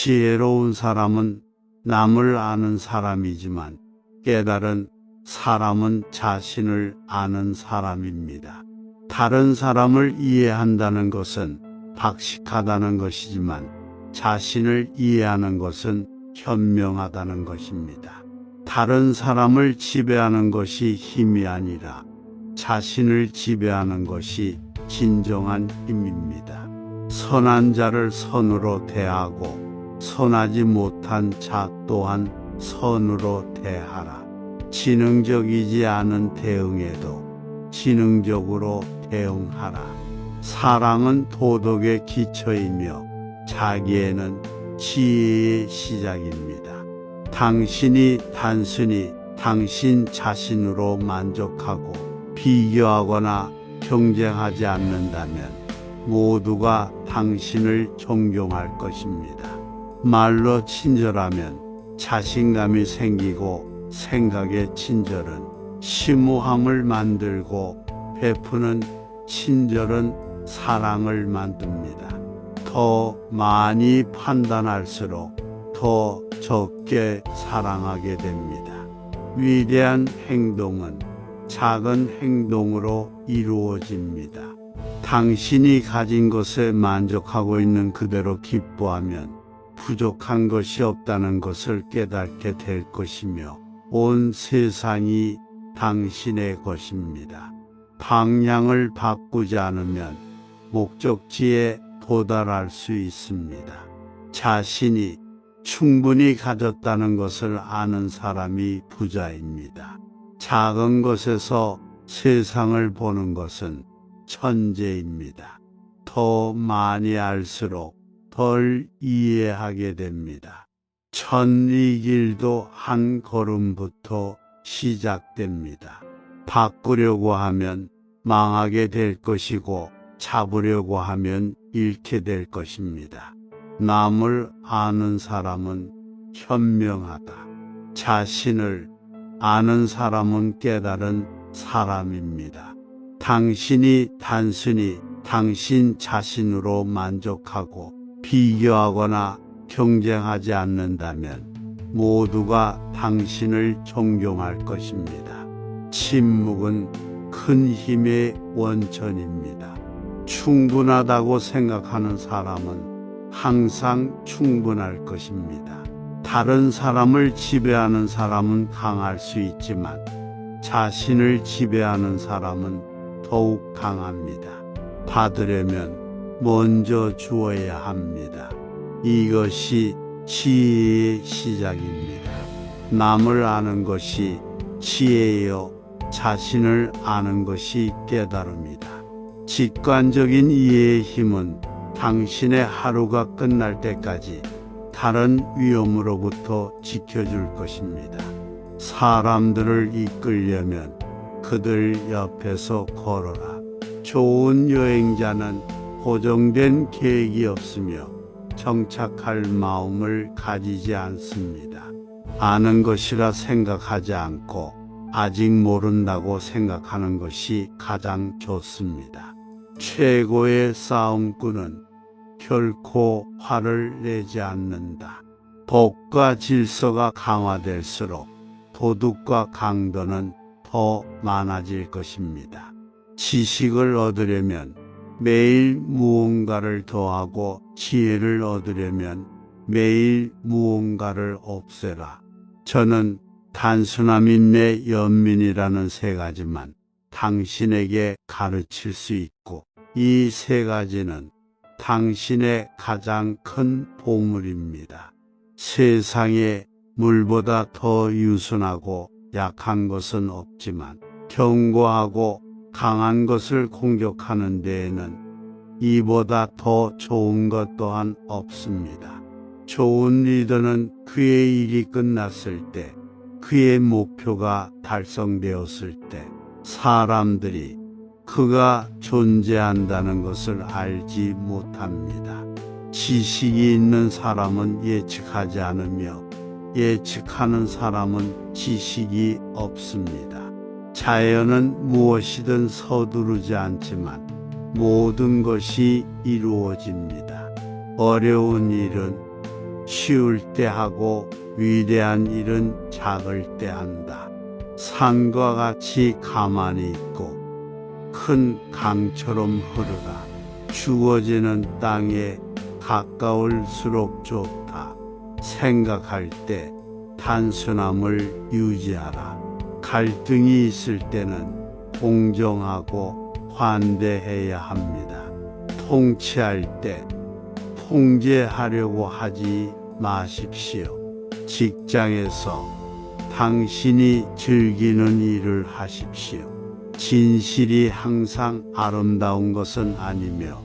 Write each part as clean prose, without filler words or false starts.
지혜로운 사람은 남을 아는 사람이지만 깨달은 사람은 자신을 아는 사람입니다. 다른 사람을 이해한다는 것은 박식하다는 것이지만 자신을 이해하는 것은 현명하다는 것입니다. 다른 사람을 지배하는 것이 힘이 아니라 자신을 지배하는 것이 진정한 힘입니다. 선한 자를 선으로 대하고 선하지 못한 자 또한 선으로 대하라. 지능적이지 않은 대응에도 지능적으로 대응하라. 사랑은 도덕의 기초이며 자기애는 지혜의 시작입니다. 당신이 단순히 당신 자신으로 만족하고 비교하거나 경쟁하지 않는다면 모두가 당신을 존경할 것입니다. 말로 친절하면 자신감이 생기고 생각의 친절은 심오함을 만들고 베푸는 친절은 사랑을 만듭니다. 더 많이 판단할수록 더 적게 사랑하게 됩니다. 위대한 행동은 작은 행동으로 이루어집니다. 당신이 가진 것에 만족하고 있는 그대로 기뻐하면 부족한 것이 없다는 것을 깨닫게 될 것이며 온 세상이 당신의 것입니다. 방향을 바꾸지 않으면 목적지에 도달할 수 있습니다. 자신이 충분히 가졌다는 것을 아는 사람이 부자입니다. 작은 것에서 세상을 보는 것은 천재입니다. 더 많이 알수록 덜 이해하게 됩니다. 이 길도 한 걸음부터 시작됩니다. 바꾸려고 하면 망하게 될 것이고 잡으려고 하면 잃게 될 것입니다. 남을 아는 사람은 현명하다. 자신을 아는 사람은 깨달은 사람입니다. 당신이 단순히 당신 자신으로 만족하고 비교하거나 경쟁하지 않는다면 모두가 당신을 존경할 것입니다. 침묵은 큰 힘의 원천입니다. 충분하다고 생각하는 사람은 항상 충분할 것입니다. 다른 사람을 지배하는 사람은 강할 수 있지만 자신을 지배하는 사람은 더욱 강합니다. 받으려면 먼저 주어야 합니다. 이것이 지혜의 시작입니다. 남을 아는 것이 지혜요, 자신을 아는 것이 깨달음이다. 직관적인 이해의 힘은 당신의 하루가 끝날 때까지 다른 위험으로부터 지켜줄 것입니다. 사람들을 이끌려면 그들 옆에서 걸어라. 좋은 여행자는 고정된 계획이 없으며 정착할 마음을 가지지 않습니다. 아는 것이라 생각하지 않고 아직 모른다고 생각하는 것이 가장 좋습니다. 최고의 싸움꾼은 결코 화를 내지 않는다. 법과 질서가 강화될수록 도둑과 강도는 더 많아질 것입니다. 지식을 얻으려면 매일 무언가를 더하고 지혜를 얻으려면 매일 무언가를 없애라. 저는 단순함인내 연민이라는 세 가지만 당신에게 가르칠 수 있고 이 세 가지는 당신의 가장 큰 보물입니다. 세상에 물보다 더 유순하고 약한 것은 없지만 견고하고 강한 것을 공격하는 데에는 이보다 더 좋은 것 또한 없습니다. 좋은 리더는 그의 일이 끝났을 때, 그의 목표가 달성되었을 때 사람들이 그가 존재한다는 것을 알지 못합니다. 지식이 있는 사람은 예측하지 않으며 예측하는 사람은 지식이 없습니다. 자연은 무엇이든 서두르지 않지만 모든 것이 이루어집니다. 어려운 일은 쉬울 때 하고 위대한 일은 작을 때 한다. 산과 같이 가만히 있고 큰 강처럼 흐르라. 주어지는 땅에 가까울수록 좋다. 생각할 때 단순함을 유지하라. 갈등이 있을 때는 공정하고 환대해야 합니다. 통치할 때 통제하려고 하지 마십시오. 직장에서 당신이 즐기는 일을 하십시오. 진실이 항상 아름다운 것은 아니며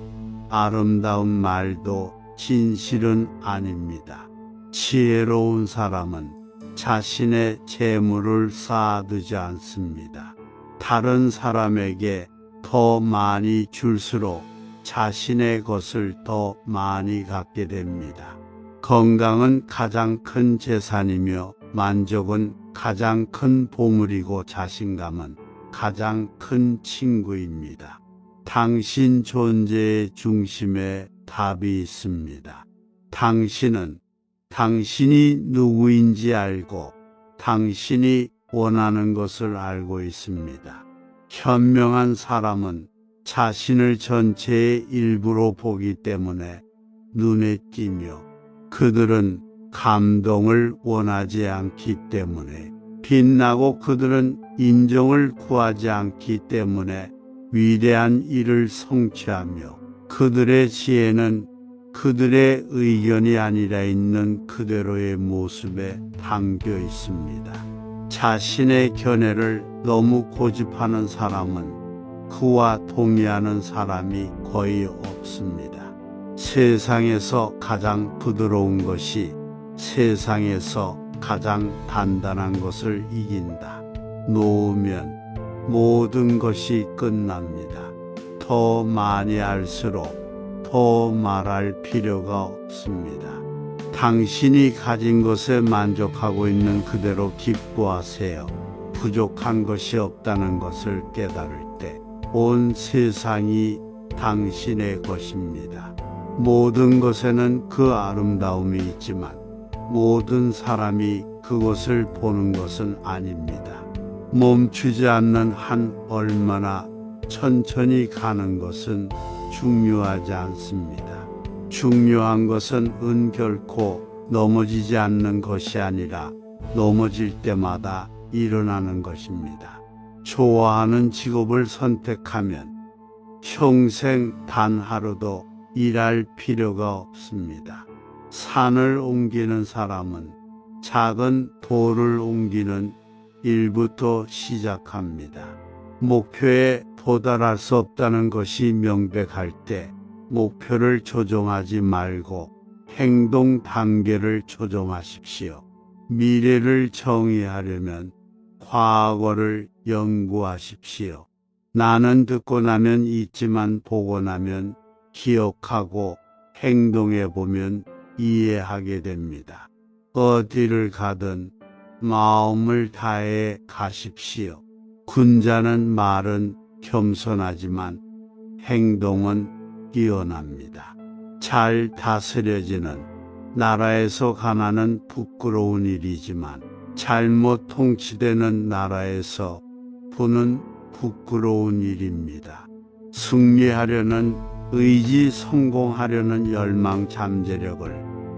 아름다운 말도 진실은 아닙니다. 지혜로운 사람은 자신의 재물을 쌓아두지 않습니다. 다른 사람에게 더 많이 줄수록 자신의 것을 더 많이 갖게 됩니다. 건강은 가장 큰 재산이며 만족은 가장 큰 보물이고 자신감은 가장 큰 친구입니다. 당신 존재의 중심에 답이 있습니다. 당신은 당신이 누구인지 알고 당신이 원하는 것을 알고 있습니다. 현명한 사람은 자신을 전체의 일부로 보기 때문에 눈에 띄며 그들은 감동을 원하지 않기 때문에 빛나고 그들은 인정을 구하지 않기 때문에 위대한 일을 성취하며 그들의 지혜는 그들의 의견이 아니라 있는 그대로의 모습에 담겨 있습니다. 자신의 견해를 너무 고집하는 사람은 그와 동의하는 사람이 거의 없습니다. 세상에서 가장 부드러운 것이 세상에서 가장 단단한 것을 이긴다. 놓으면 모든 것이 끝납니다. 더 많이 할수록 더 말할 필요가 없습니다. 당신이 가진 것에 만족하고 있는 그대로 기뻐하세요. 부족한 것이 없다는 것을 깨달을 때 온 세상이 당신의 것입니다. 모든 것에는 그 아름다움이 있지만 모든 사람이 그것을 보는 것은 아닙니다. 멈추지 않는 한 얼마나 천천히 가는 것은 중요하지 않습니다. 중요한 것은 결코 넘어지지 않는 것이 아니라 넘어질 때마다 일어나는 것입니다. 좋아하는 직업을 선택하면 평생 단 하루도 일할 필요가 없습니다. 산을 옮기는 사람은 작은 돌을 옮기는 일부터 시작합니다. 목표에 도달할 수 없다는 것이 명백할 때 목표를 조정하지 말고 행동 단계를 조정하십시오. 미래를 정의하려면 과거를 연구하십시오. 나는 듣고 나면 잊지만 보고 나면 기억하고 행동해 보면 이해하게 됩니다. 어디를 가든 마음을 다해 가십시오. 군자는 말은 겸손하지만 행동은 뛰어납니다. 잘 다스려지는 나라에서 가난은 부끄러운 일이지만 잘못 통치되는 나라에서 부는 부끄러운 일입니다. 승리하려는 의지, 성공하려는 열망, 잠재력을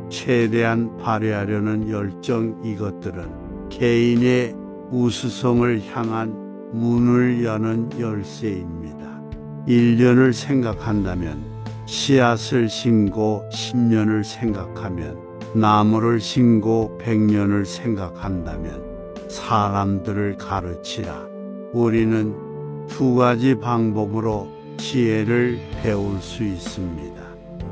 최대한 발휘하려는 열정, 이것들은 개인의 우수성을 향한 문을 여는 열쇠입니다. 1년을 생각한다면 씨앗을 심고 10년을 생각하면 나무를 심고 100년을 생각한다면 사람들을 가르치라. 우리는 두 가지 방법으로 지혜를 배울 수 있습니다.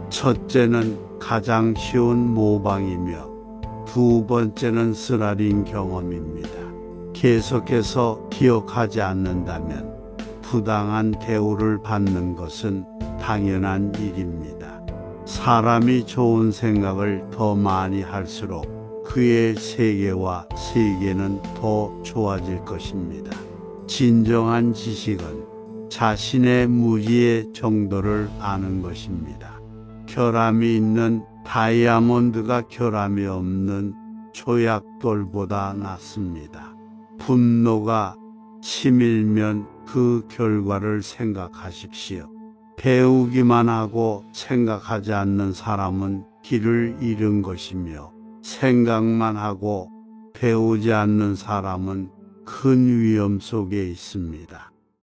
첫째는 가장 쉬운 모방이며 두 번째는 쓰라린 경험입니다. 계속해서 기억하지 않는다면 부당한 대우를 받는 것은 당연한 일입니다. 사람이 좋은 생각을 더 많이 할수록 그의 세계와 세계는 더 좋아질 것입니다. 진정한 지식은 자신의 무지의 정도를 아는 것입니다. 결함이 있는 다이아몬드가 결함이 없는 조약돌보다 낫습니다. 분노가 치밀면 그 결과를 생각하십시오. 배우기만 하고 생각하지 않는 사람은 길을 잃은 것이며, 생각만 하고 배우지 않는 사람은 큰 위험 속에 있습니다.